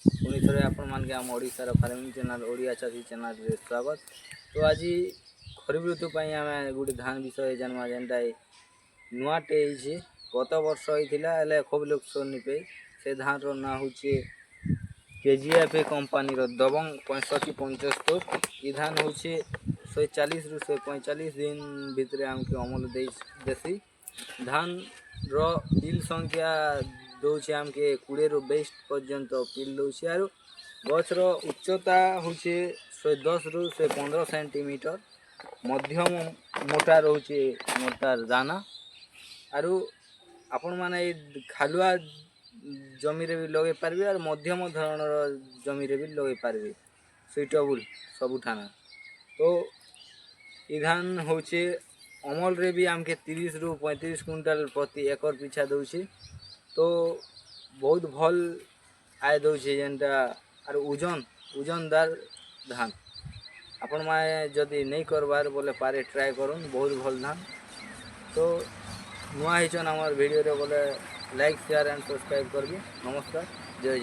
पुणी थे आपण मानके आम ओडिशार फार्मिंग चैनल ओडिया चाषी चैनल रे स्वागत। तो आज खरीफ ऋतु पर आम गोटे धान विषय जाना जेनटा नुआटे गत वर्ष होता खूब लोग सुनी पे से धान रो ना हूँ केजीएफ कंपानी दबंग 6575। ये धान हूँ 140 रु 145 दिन भितर आमके अमल देसी धान रो पिल संख्या दौचे आमके 20 रु 22 पर्यंत पिल दौचे आर गछर उच्चता हूँ 110 रु 115 सेंटीमीटर मध्यम मोटा रोचे मोटार दाना आरु आपण माने खालुआ जमी रे भी लगे पारबे और मध्यम धरणर जमी रे भी लगे पारबे सुइटेबल सबू ठाना। तो ई धान होचे अमल रे भी आमके 30 रु 35 क्विंटल प्रति एकर पीछा दौचे। तो बहुत भल आय दौचे जेनटा और ओजनदार धान आपण माने जदि नहीं करबार बोले पारे ट्राए करन बहुत भल धान। तो नुआ हिचन आमर वीडियो रे बोले लाइक शेयर एंड सब्सक्राइब करबे। नमस्कार।